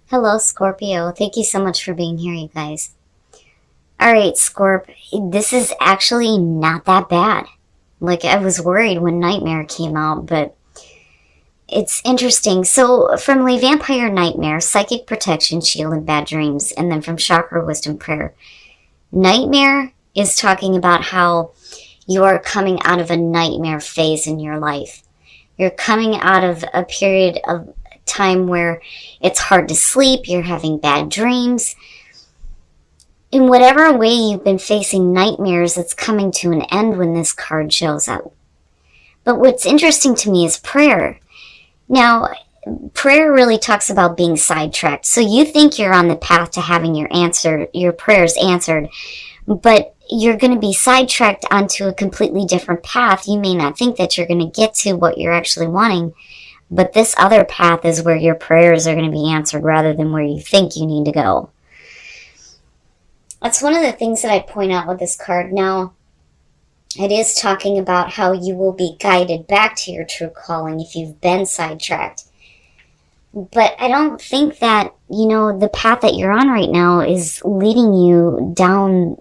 Hello, Scorpio. Thank you so much for being here, you guys. All right, Scorp, this is actually not that bad. Like, I was worried when Nightmare came out, but it's interesting. So, from Le Vampire Nightmare, Psychic Protection, Shield, and Bad Dreams, and then from Chakra Wisdom Prayer, Nightmare is talking about how you are coming out of a nightmare phase in your life. You're coming out of a period of time where it's hard to sleep, you're having bad dreams. In whatever way you've been facing nightmares, it's coming to an end when this card shows up. But what's interesting to me is prayer. Now, prayer really talks about being sidetracked. So you think you're on the path to having your prayers answered, but you're going to be sidetracked onto a completely different path. You may not think that you're going to get to what you're actually wanting, but this other path is where your prayers are going to be answered rather than where you think you need to go. That's one of the things that I point out with this card. Now, it is talking about how you will be guided back to your true calling if you've been sidetracked. But I don't think that, the path that you're on right now is leading you down.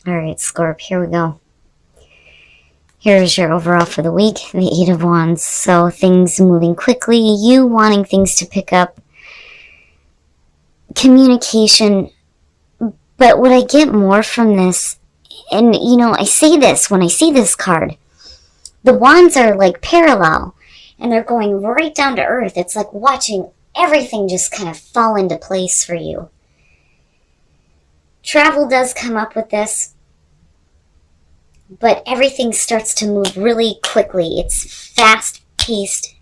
All right, Scorp, here we go. Here's your overall for the week, the Eight of Wands. So things moving quickly, you wanting things to pick up, communication. But what I get more from this, and I say this when I see this card, the wands are like parallel, and they're going right down to earth. It's like watching everything just kind of fall into place for you. Travel does come up with this, but everything starts to move really quickly. It's fast-paced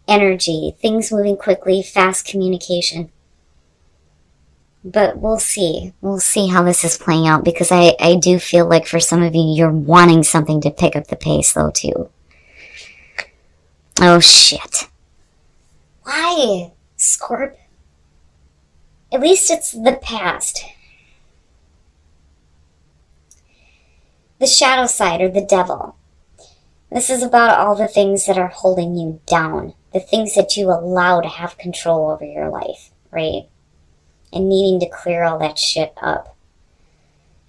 energy, things moving quickly, fast communication. But we'll see. We'll see how this is playing out, because I do feel like for some of you, you're wanting something to pick up the pace, though, too. Oh, shit. Why, Scorp? At least it's the past. The shadow side, or the devil. This is about all the things that are holding you down. The things that you allow to have control over your life, right? And needing to clear all that shit up.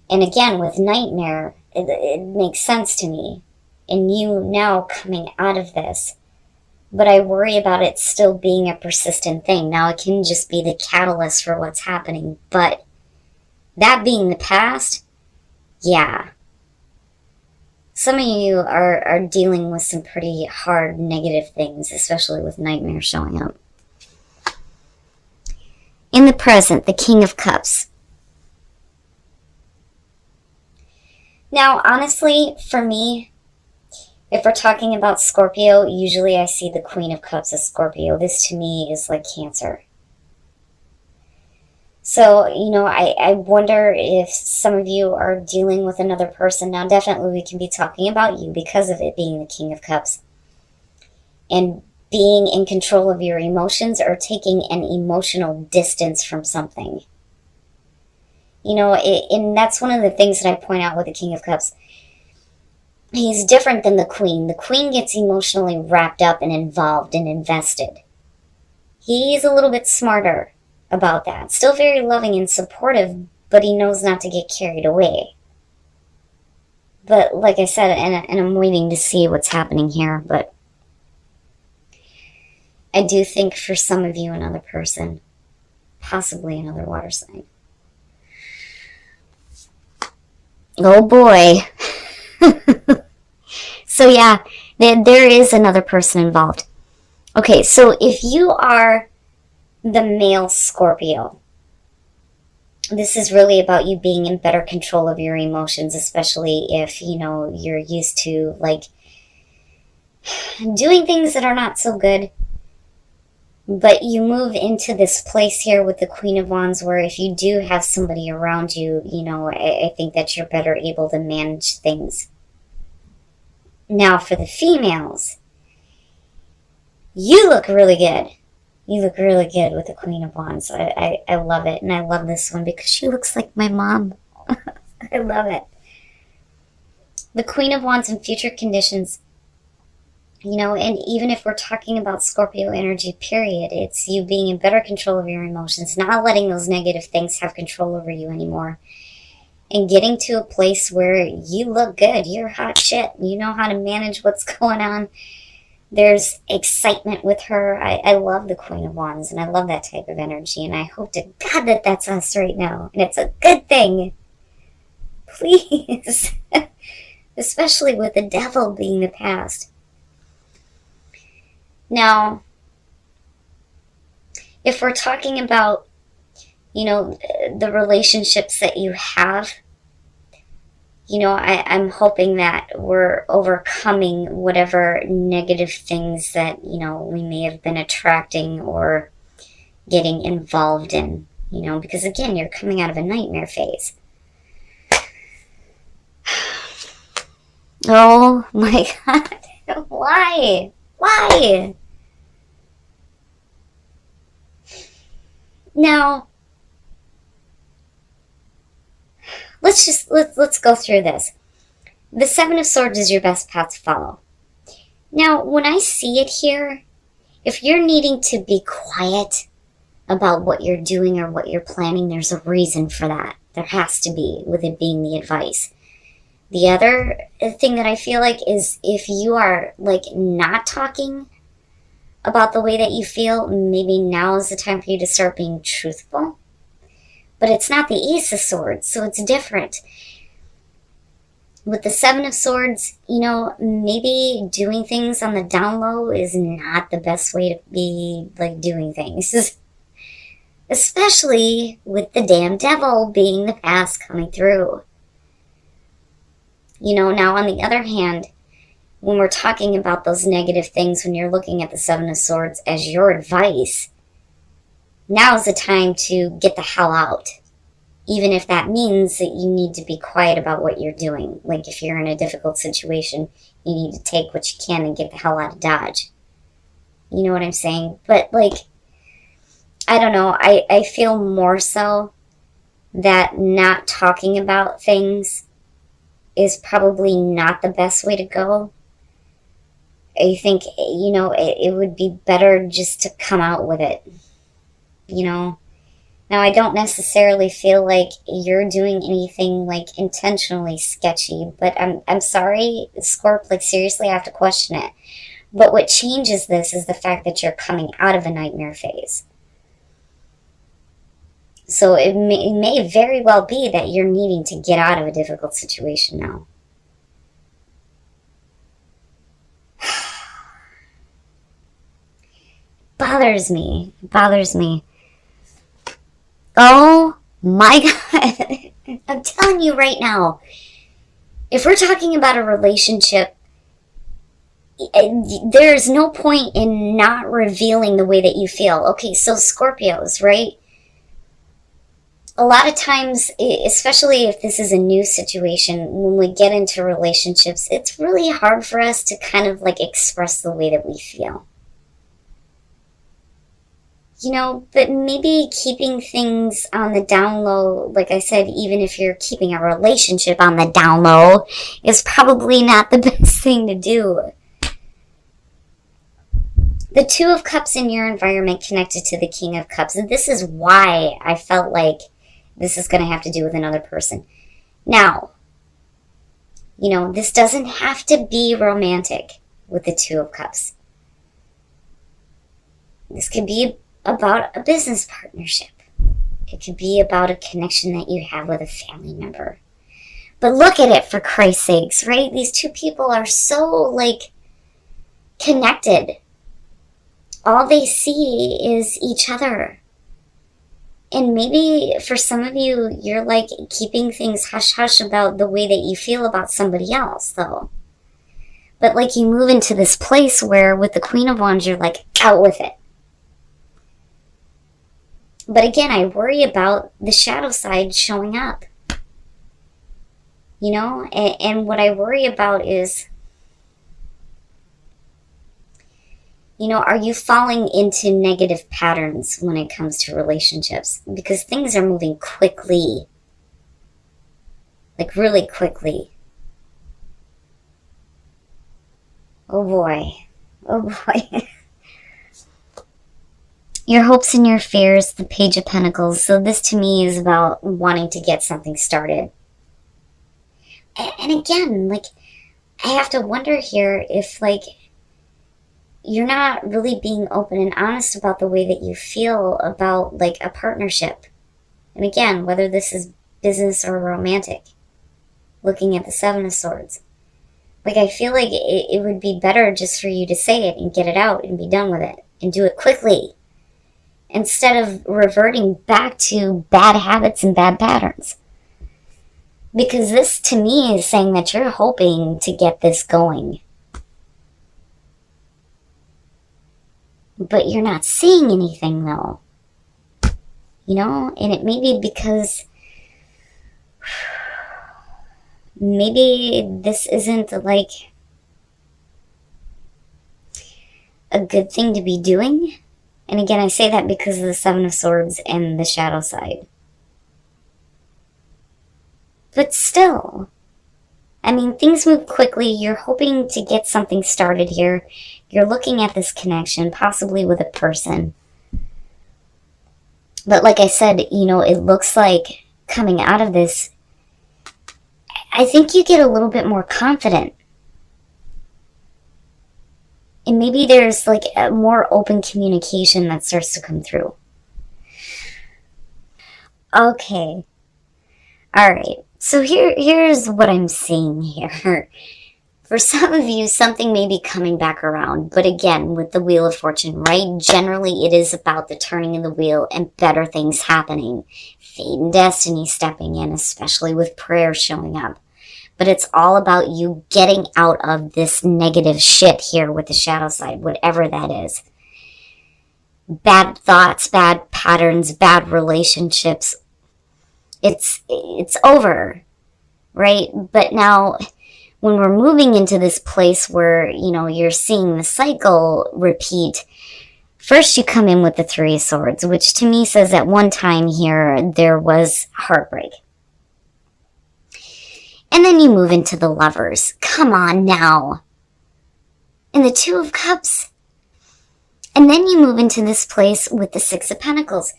And again, with Nightmare, it makes sense to me. And you now coming out of this. But I worry about it still being a persistent thing. Now, it can just be the catalyst for what's happening. But that being the past, yeah. Some of you are dealing with some pretty hard negative things, especially with Nightmare showing up. In the present, the King of Cups. Now, honestly, for me, if we're talking about Scorpio, usually I see the Queen of Cups as Scorpio. This to me is like Cancer. So, I wonder if some of you are dealing with another person. Now, definitely we can be talking about you because of it being the King of Cups. And being in control of your emotions or taking an emotional distance from something. And that's one of the things that I point out with the King of Cups. He's different than the Queen. The Queen gets emotionally wrapped up and involved and invested. He's a little bit smarter about that. Still very loving and supportive, but he knows not to get carried away. But like I said, and I'm waiting to see what's happening here, but I do think for some of you, another person, possibly another water sign. Oh boy. So yeah, there is another person involved. Okay, so if you are the male Scorpio, this is really about you being in better control of your emotions, especially if, you're used to, like, doing things that are not so good. But you move into this place here with the Queen of Wands where if you do have somebody around you, I think that you're better able to manage things. Now, for the females, you look really good. You look really good with the Queen of Wands. I love it. And I love this one because she looks like my mom. I love it. The Queen of Wands in future conditions. You know, and even if we're talking about Scorpio energy, period, it's you being in better control of your emotions, not letting those negative things have control over you anymore, and getting to a place where you look good, you're hot shit, you know how to manage what's going on. There's excitement with her. I love the Queen of Wands, and I love that type of energy, and I hope to God that that's us right now, and it's a good thing. Please. Especially with the devil being the past. Now, if we're talking about, you know, the relationships that you have, you know, I'm hoping that we're overcoming whatever negative things that, you know, we may have been attracting or getting involved in, you know, because again, you're coming out of a nightmare phase. Oh my God. Why? Why? Now, let's go through this. The Seven of Swords is your best path to follow. Now, when I see it here, if you're needing to be quiet about what you're doing or what you're planning, there's a reason for that. There has to be, with it being the advice. The other thing that I feel like is if you are like not talking about the way that you feel, maybe now is the time for you to start being truthful. But it's not the Ace of Swords, so it's different. With the Seven of Swords, you know, maybe doing things on the down low is not the best way to be like doing things. Especially with the damn devil being the past coming through. You know, now on the other hand, when we're talking about those negative things, when you're looking at the Seven of Swords as your advice, now is the time to get the hell out. Even if that means that you need to be quiet about what you're doing. Like if you're in a difficult situation, you need to take what you can and get the hell out of Dodge. You know what I'm saying? But like, I don't know, I feel more so that not talking about things is probably not the best way to go. I think, you know, it would be better just to come out with it, you know. Now, I don't necessarily feel like you're doing anything like intentionally sketchy, but I'm sorry, Scorp, like seriously, I have to question it. But what changes this is the fact that you're coming out of a nightmare phase. So it may very well be that you're needing to get out of a difficult situation now. Bothers me. Bothers me. Oh my God. I'm telling you right now, if we're talking about a relationship, there's no point in not revealing the way that you feel. Okay, so Scorpios, right? A lot of times, especially if this is a new situation, when we get into relationships, it's really hard for us to kind of like express the way that we feel. You know, but maybe keeping things on the down low, like I said, even if you're keeping a relationship on the down low, is probably not the best thing to do. The Two of Cups in your environment connected to the King of Cups. And this is why I felt like this is going to have to do with another person. Now, you know, this doesn't have to be romantic with the Two of Cups. This could be about a business partnership. It could be about a connection that you have with a family member. But look at it, for Christ's sakes, right? These two people are so, like, connected. All they see is each other. And maybe for some of you, you're, like, keeping things hush-hush about the way that you feel about somebody else, though. But, like, you move into this place where, with the Queen of Wands, you're, like, out with it. But again, I worry about the shadow side showing up. You know? And what I worry about is, you know, are you falling into negative patterns when it comes to relationships? Because things are moving quickly. Like, really quickly. Oh boy. Oh boy. Your hopes and your fears, the Page of Pentacles. So this to me is about wanting to get something started. And again, like, I have to wonder here if, like, you're not really being open and honest about the way that you feel about, like, a partnership. And again, whether this is business or romantic. Looking at the Seven of Swords. Like, I feel like it would be better just for you to say it and get it out and be done with it. And do it quickly. Instead of reverting back to bad habits and bad patterns. Because this, to me, is saying that you're hoping to get this going. But you're not seeing anything, though. You know? And it may be because maybe this isn't, like, a good thing to be doing. And again, I say that because of the Seven of Swords and the shadow side. But still, I mean, things move quickly. You're hoping to get something started here. You're looking at this connection, possibly with a person. But like I said, you know, it looks like coming out of this, I think you get a little bit more confident. And maybe there's like a more open communication that starts to come through. Okay. All right. So here's what I'm seeing here. For some of you, something may be coming back around. But again, with the Wheel of Fortune, right? Generally, it is about the turning of the wheel and better things happening. Fate and destiny stepping in, especially with prayer showing up. But it's all about you getting out of this negative shit here with the shadow side, whatever that is. Bad thoughts, bad patterns, bad relationships. It's over, right? But now, when we're moving into this place where, you know, you're seeing the cycle repeat, first you come in with the Three of Swords, which to me says at one time here, there was heartbreak. And then you move into the Lovers. Come on now. And the Two of Cups. And then you move into this place with the Six of Pentacles.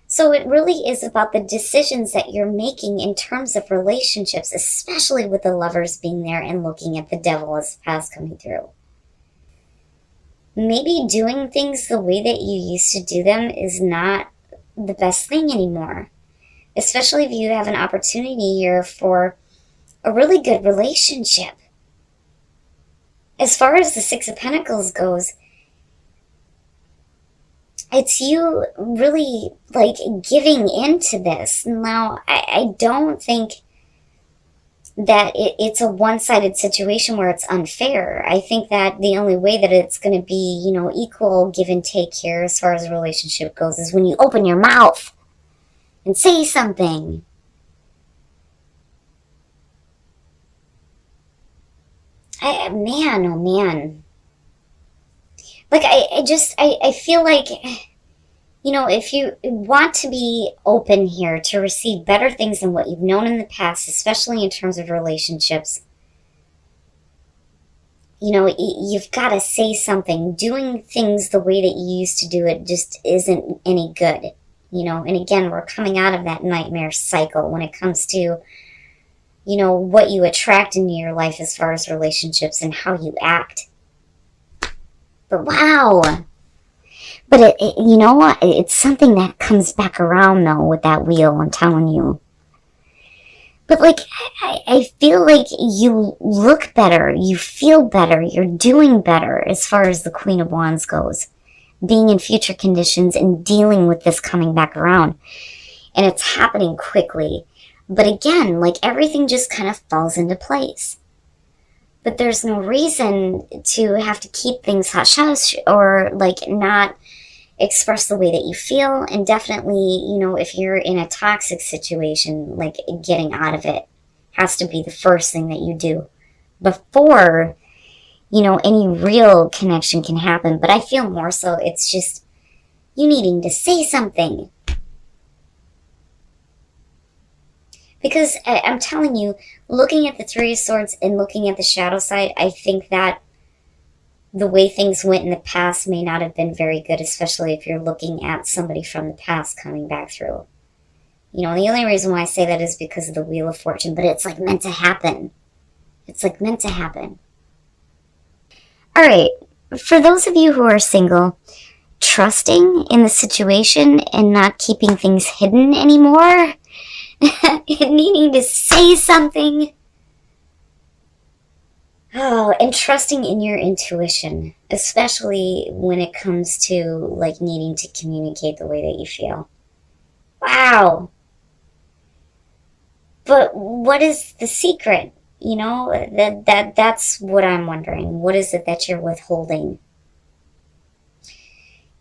So it really is about the decisions that you're making in terms of relationships, especially with the Lovers being there and looking at the Devil as past coming through. Maybe doing things the way that you used to do them is not the best thing anymore. Especially if you have an opportunity here for a really good relationship. As far as the Six of Pentacles goes, it's you really, like, giving into this. Now, I don't think that it's a one-sided situation where it's unfair. I think that the only way that it's going to be, you know, equal give and take here as far as a relationship goes is when you open your mouth and say something. Man, oh man. Like, I feel like, you know, if you want to be open here to receive better things than what you've known in the past, especially in terms of relationships, you know, you've got to say something. Doing things the way that you used to do it just isn't any good, you know. And again, we're coming out of that nightmare cycle when it comes to, you know, what you attract into your life as far as relationships and how you act. But wow. But you know what? It's something that comes back around, though, with that wheel, I'm telling you. But, like, I feel like you look better, you feel better, you're doing better as far as the Queen of Wands goes. Being in future conditions and dealing with this coming back around. And it's happening quickly. But again, like, everything just kind of falls into place. But there's no reason to have to keep things hush-hush or, like, not express the way that you feel. And definitely, you know, if you're in a toxic situation, like, getting out of it has to be the first thing that you do before, you know, any real connection can happen. But I feel more so it's just you needing to say something. Because I'm telling you, looking at the Three of Swords and looking at the shadow side, I think that the way things went in the past may not have been very good, especially if you're looking at somebody from the past coming back through. You know, and the only reason why I say that is because of the Wheel of Fortune, but it's like meant to happen. It's like meant to happen. All right, for those of you who are single, trusting in the situation and not keeping things hidden anymore, and needing to say something. Oh, and trusting in your intuition, especially when it comes to like needing to communicate the way that you feel. Wow. But what is the secret? You know, that's what I'm wondering. What is it that you're withholding?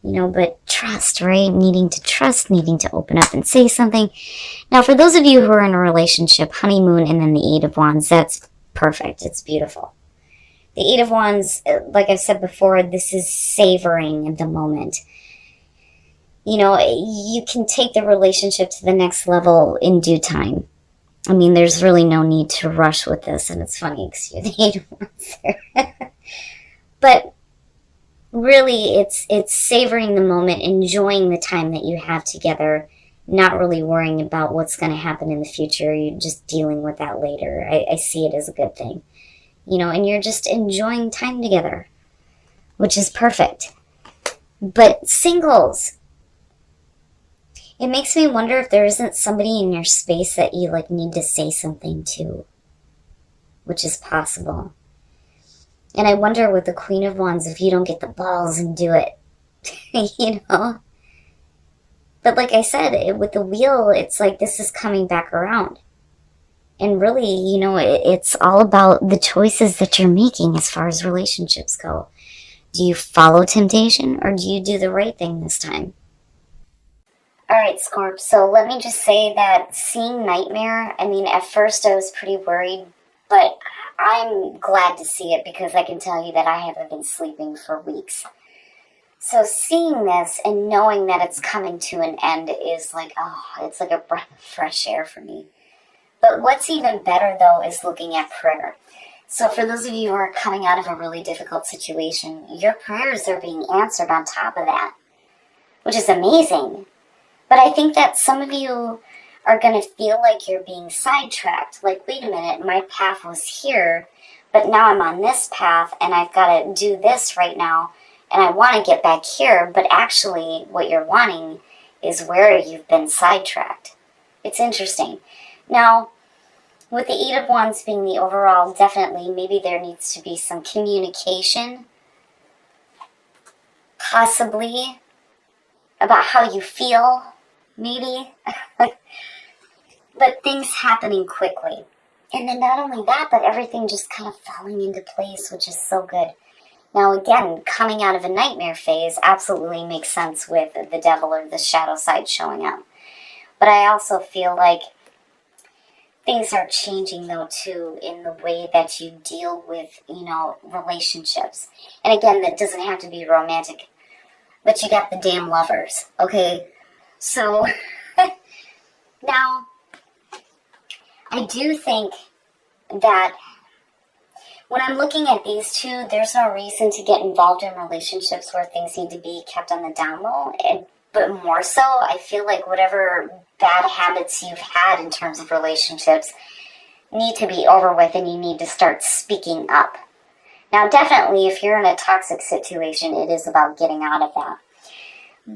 You know, but trust, right? Needing to trust, needing to open up and say something. Now, for those of you who are in a relationship, honeymoon and then the Eight of Wands, that's perfect. It's beautiful. The Eight of Wands, like I said before, this is savoring the moment. You know, you can take the relationship to the next level in due time. I mean, there's really no need to rush with this, and it's funny because you're the Eight of Wands there. But really, it's savoring the moment, enjoying the time that you have together, not really worrying about what's going to happen in the future. You're just dealing with that later. I see it as a good thing. You know, and you're just enjoying time together, which is perfect. But singles, it makes me wonder if there isn't somebody in your space that you like need to say something to, which is possible. And I wonder with the Queen of Wands if you don't get the balls and do it, you know? But like I said, with the wheel, it's like this is coming back around. And really, you know, it's all about the choices that you're making as far as relationships go. Do you follow temptation or do you do the right thing this time? All right, Scorp, so let me just say that seeing Nightmare, I mean, at first I was pretty worried, but I'm glad to see it because I can tell you that I haven't been sleeping for weeks. So seeing this and knowing that it's coming to an end is like, oh, it's like a breath of fresh air for me. But what's even better, though, is looking at prayer. So for those of you who are coming out of a really difficult situation, your prayers are being answered on top of that, which is amazing. But I think that some of you are going to feel like you're being sidetracked. Like, wait a minute, my path was here, but now I'm on this path, and I've got to do this right now, and I want to get back here. But actually, what you're wanting is where you've been sidetracked. It's interesting. Now, with the Eight of Wands being the overall, definitely, maybe there needs to be some communication, possibly, about how you feel, maybe. But things happening quickly. And then not only that, but everything just kind of falling into place, which is so good. Now, again, coming out of a nightmare phase absolutely makes sense with the devil or the shadow side showing up. But I also feel like things are changing, though, too, in the way that you deal with, you know, relationships. And again, that doesn't have to be romantic, but you got the damn lovers, okay? So, now, I do think that when I'm looking at these two, there's no reason to get involved in relationships where things need to be kept on the down low. But more so, I feel like whatever bad habits you've had in terms of relationships need to be over with, and you need to start speaking up. Now, definitely, if you're in a toxic situation, it is about getting out of that.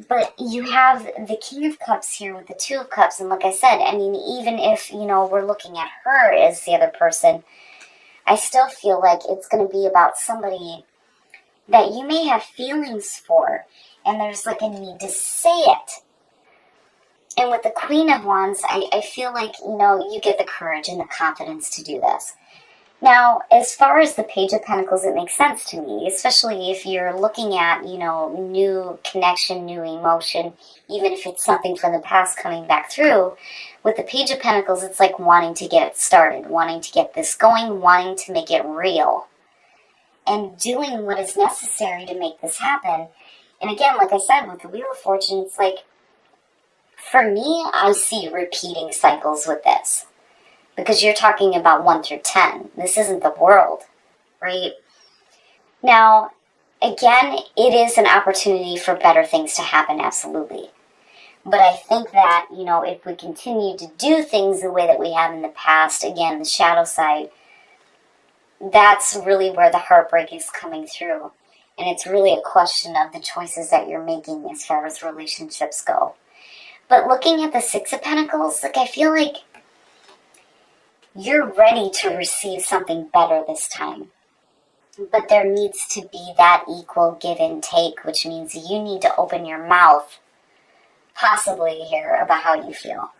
But you have the King of Cups here with the Two of Cups, and like I said, I mean, even if, you know, we're looking at her as the other person, I still feel like it's going to be about somebody that you may have feelings for, and there's like a need to say it. And with the Queen of Wands, I feel like, you know, you get the courage and the confidence to do this. Now, as far as the Page of Pentacles, it makes sense to me, especially if you're looking at, you know, new connection, new emotion, even if it's something from the past coming back through. With the Page of Pentacles, it's like wanting to get it started, wanting to get this going, wanting to make it real, and doing what is necessary to make this happen. And again, like I said, with the Wheel of Fortune, it's like, for me, I see repeating cycles with this. Because you're talking about 1 through 10. This isn't the world, right? Now, again, it is an opportunity for better things to happen, absolutely. But I think that, you know, if we continue to do things the way that we have in the past, again, the shadow side, that's really where the heartbreak is coming through. And it's really a question of the choices that you're making as far as relationships go. But looking at the Six of Pentacles, like, I feel like you're ready to receive something better this time. But there needs to be that equal give and take, which means you need to open your mouth, possibly here, about how you feel.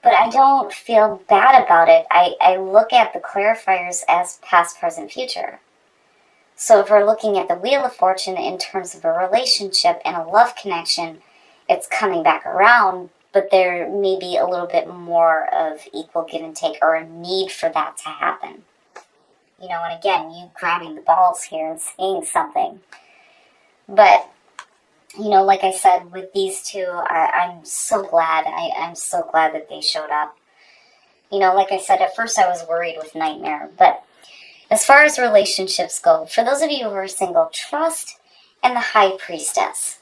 But I don't feel bad about it. I look at the clarifiers as past, present, future. So if we're looking at the Wheel of Fortune in terms of a relationship and a love connection, it's coming back around, but there may be a little bit more of equal give and take, or a need for that to happen. You know, and again, you grabbing the balls here and saying something. But, you know, like I said, with these two, I'm so glad. I'm so glad that they showed up. You know, like I said, at first I was worried with Nightmare. But as far as relationships go, for those of you who are single, trust and the High Priestess.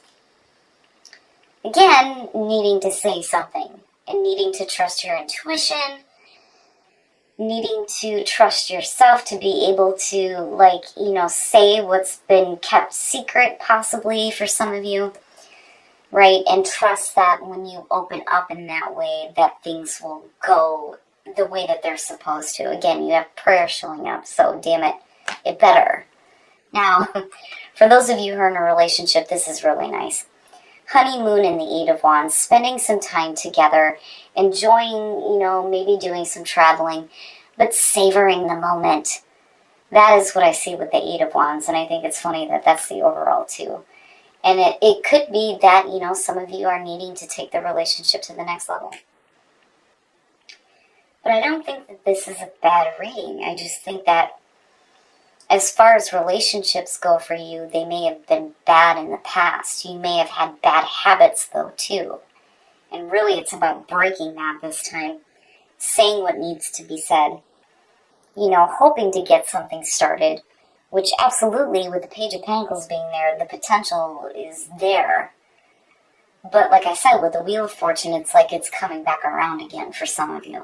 Again, needing to say something and needing to trust your intuition, needing to trust yourself to be able to, like, you know, say what's been kept secret, possibly, for some of you, right? And trust that when you open up in that way, that things will go the way that they're supposed to. Again, you have prayer showing up, so damn it, it better. Now, for those of you who are in a relationship, this is really nice. Honeymoon and the Eight of Wands, spending some time together, enjoying, you know, maybe doing some traveling, but savoring the moment. That is what I see with the Eight of Wands, and I think it's funny that that's the overall too. And it could be that, you know, some of you are needing to take the relationship to the next level. But I don't think that this is a bad reading. I just think that as far as relationships go for you, they may have been bad in the past. You may have had bad habits, though, too. And really, it's about breaking that this time. Saying what needs to be said. You know, hoping to get something started. Which, absolutely, with the Page of Pentacles being there, the potential is there. But like I said, with the Wheel of Fortune, it's like it's coming back around again for some of you.